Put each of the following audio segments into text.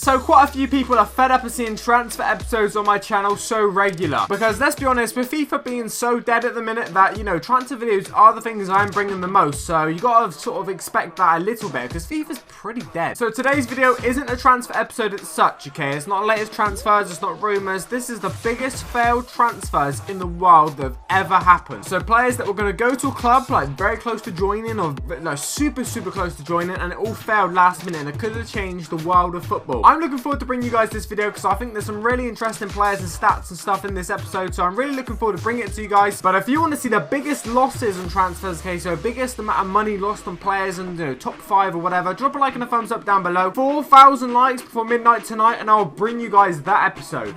So quite a few people are fed up of seeing transfer episodes on my channel so regular. Because let's be honest, with FIFA being so dead at the minute that, you know, transfer videos are the things I'm bringing the most. So you gotta sort of expect that a little bit because FIFA's pretty dead. So today's video isn't a transfer episode as such, okay? It's not latest transfers, it's not rumours. This is the biggest failed transfers in the world that have ever happened. So players that were going to go to a club like very close to joining or like super close to joining, and it all failed last minute, and it could have changed the world of football. I'm looking forward to bringing you guys this video because I think there's some really interesting players and stats and stuff in this episode, so I'm really looking forward to bringing it to you guys. But if you want to see the biggest losses on transfers, okay, so biggest amount of money lost on players and, you know, top 5 or whatever, drop a like and a thumbs up down below. 4,000 likes before midnight tonight and I'll bring you guys that episode.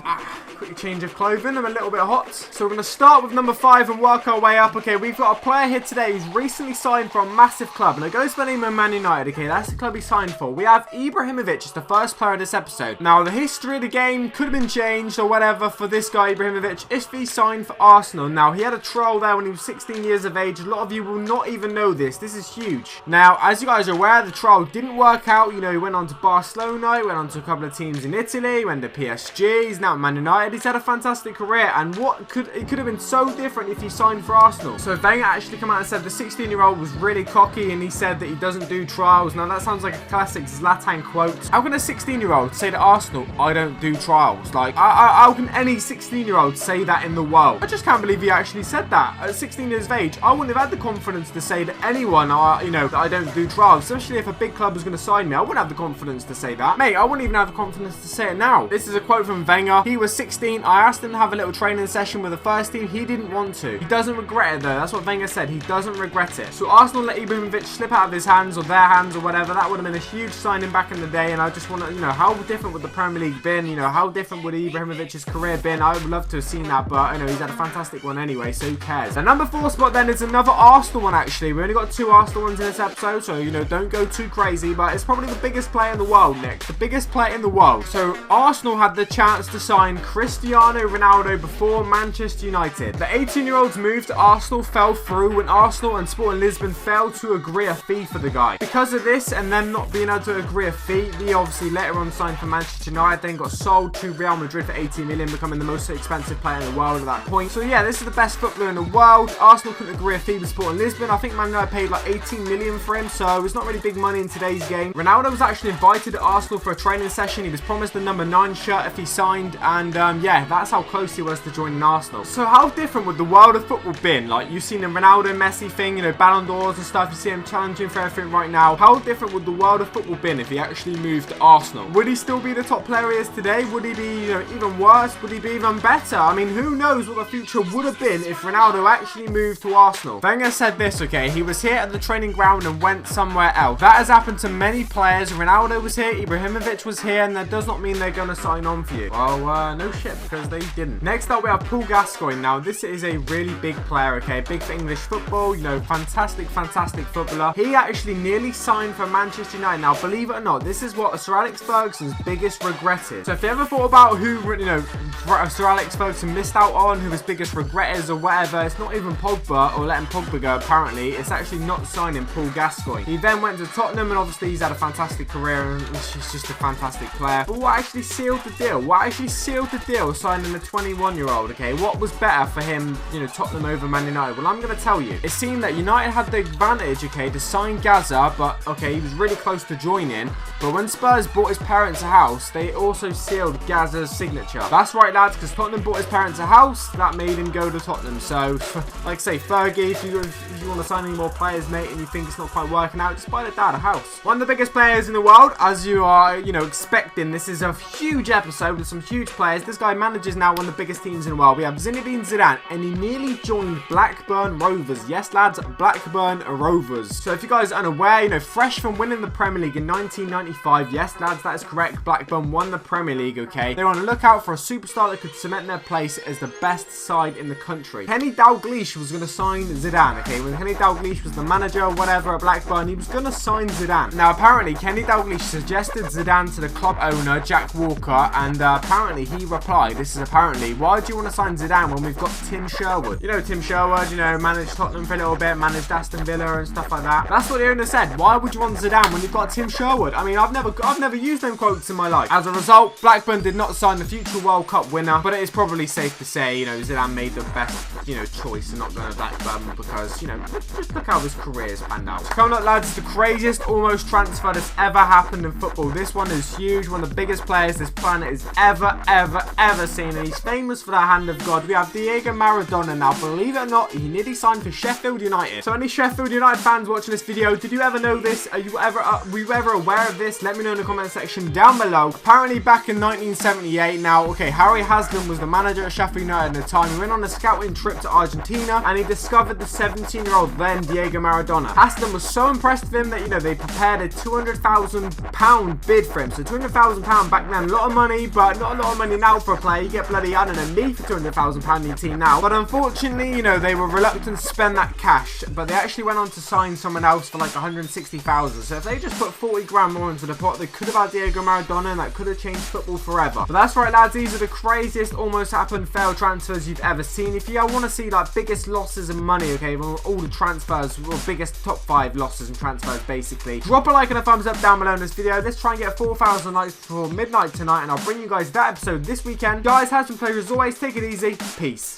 Quick change of clothing, I'm a little bit hot. So we're going to start with number 5 and work our way up. Okay, we've got a player here today who's recently signed for a massive club, and it goes by the name of Man United. Okay, that's the club he signed for. We have Ibrahimovic as the first player of this episode. Now, the history of the game could have been changed or whatever for this guy, Ibrahimovic, if he signed for Arsenal. Now, he had a trial there when he was 16 years of age. A lot of you will not even know this. This is huge. Now, as you guys are aware, the trial didn't work out. You know, he went on to Barcelona, he went on to a couple of teams in Italy, he went to PSG, he's now at Man United. He's had a fantastic career, and it could have been so different if he signed for Arsenal. So Wenger actually came out and said the 16-year-old was really cocky, and he said that he doesn't do trials. Now, that sounds like a classic Zlatan quote. How can a 16-year-old say to Arsenal, I don't do trials? Like, how can any 16-year-old say that in the world? I just can't believe he actually said that. At 16 years of age, I wouldn't have had the confidence to say to anyone, you know, that I don't do trials, especially if a big club was going to sign me. I wouldn't have the confidence to say that. Mate, I wouldn't even have the confidence to say it now. This is a quote from Wenger. He was 16. I asked him to have a little training session with the first team. He didn't want to. He doesn't regret it, though. That's what Wenger said. He doesn't regret it. So Arsenal let Ibrahimovic slip out of his hands or their hands or whatever. That would have been a huge signing back in the day, and I just want to, you know, how different would the Premier League been? You know, how different would Ibrahimovic's career been? I would love to have seen that, but, you know, he's had a fantastic one anyway, so who cares? The number 4 spot then is another Arsenal one, actually. We only got 2 Arsenal ones in this episode, so, you know, don't go too crazy, but it's probably the biggest player in the world, Nick. The biggest player in the world. So Arsenal had the chance to sign Cristiano Ronaldo before Manchester United. The 18-year-old's move to Arsenal fell through when Arsenal and Sporting Lisbon failed to agree a fee for the guy. Because of this and them not being able to agree a fee, he obviously later on signed for Manchester United, then got sold to Real Madrid for 18 million, becoming the most expensive player in the world at that point. So yeah, this is the best footballer in the world. Arsenal couldn't agree a fee with Sporting Lisbon. I think Man United paid like 18 million for him, so it's not really big money in today's game. Ronaldo was actually invited to Arsenal for a training session. He was promised the number 9 shirt if he signed, and yeah, that's how close he was to joining Arsenal. So how different would the world of football been? Like, you've seen the Ronaldo Messi thing, you know, Ballon d'Ors and stuff. You see him challenging for everything right now. How different would the world of football been if he actually moved to Arsenal? Would he still be the top player he is today? Would he be, you know, even worse? Would he be even better? I mean, who knows what the future would have been if Ronaldo actually moved to Arsenal? Wenger said this, okay, he was here at the training ground and went somewhere else. That has happened to many players. Ronaldo was here, Ibrahimovic was here, and that does not mean they're going to sign on for you. Well, no shit, because they didn't. Next up, we have Gascoigne. Now, this is a really big player, okay, big for English football, you know, fantastic footballer. He actually nearly signed for Manchester United. Now, believe it or not, this is what Sir Alex Ferguson's biggest regret is. So if you ever thought about who, you know, Sir Alex Ferguson missed out on, who his biggest regret is or whatever, it's not even Pogba or letting Pogba go, apparently. It's actually not signing Gascoigne. He then went to Tottenham, and obviously he's had a fantastic career, and he's just a fantastic player. But what actually sealed the deal? Signing the 21-year-old, okay? What was better for him, you know, Tottenham over Man United? Well, I'm going to tell you. It seemed that United had the advantage, okay, to sign Gaza, but, okay, he was really close to joining. But when Spurs bought his parents a house, they also sealed Gaza's signature. That's right, lads, because Tottenham bought his parents a house, that made him go to Tottenham. So, like I say, Fergie, if you want to sign any more players, mate, and you think it's not quite working out, just buy the dad a house. One of the biggest players in the world, as you are, you know, expecting. This is a huge episode with some huge players. This guy manages now one of the biggest teams in the world. We have Zinedine Zidane, and he nearly joined Blackburn Rovers. Yes, lads, Blackburn Rovers. So if you guys are unaware, you know, fresh from winning the Premier League in 1995, yes, lads, that is correct. Blackburn won the Premier League, okay? They want to look out for a superstar that could cement their place as the best side in the country. Kenny Dalglish was going to sign Zidane, okay? When Kenny Dalglish was the manager or whatever at Blackburn, he was going to sign Zidane. Now, apparently, Kenny Dalglish suggested Zidane to the club owner, Jack Walker, and apparently he replied, why this is apparently, why do you want to sign Zidane when we've got Tim Sherwood? You know Tim Sherwood, you know, managed Tottenham for a little bit, managed Aston Villa and stuff like that. That's what the owner said. Why would you want Zidane when you've got Tim Sherwood? I mean, I've never used them quotes in my life. As a result, Blackburn did not sign the future World Cup winner, but it is probably safe to say, you know, Zidane made the best, you know, choice in not going to Blackburn because, you know, just look how his career has panned out. Coming up, lads, the craziest almost transfer that's ever happened in football. This one is huge, one of the biggest players this planet has ever seen, and he's famous for the hand of God. We have Diego Maradona now. Believe it or not, he nearly signed for Sheffield United. So any Sheffield United fans watching this video, did you ever know this? Were you ever aware of this? Let me know in the comment section down below. Apparently back in 1978, now, okay, Harry Haslam was the manager at Sheffield United at the time. He went on a scouting trip to Argentina and he discovered the 17-year-old then Diego Maradona. Haslam was so impressed with him that, you know, they prepared a £200,000 bid for him. So £200,000 back then, a lot of money, but not a lot of money now for a player. You get bloody, I don't know, me for £200,000 in your team now. But unfortunately, you know, they were reluctant to spend that cash, but they actually went on to sign someone else for like 160,000. So if they just put 40 grand more into the pot, they could have had Diego Maradona and that could have changed football forever. But that's right, lads, these are the craziest almost happened failed transfers you've ever seen. If you want to see like biggest losses in money, okay, well, all the transfers, or biggest top 5 losses and transfers basically, drop a like and a thumbs up down below in this video. Let's try and get 4,000 likes before midnight tonight, and I'll bring you guys that episode this weekend. Guys, has been a pleasure as always. Take it easy. Peace.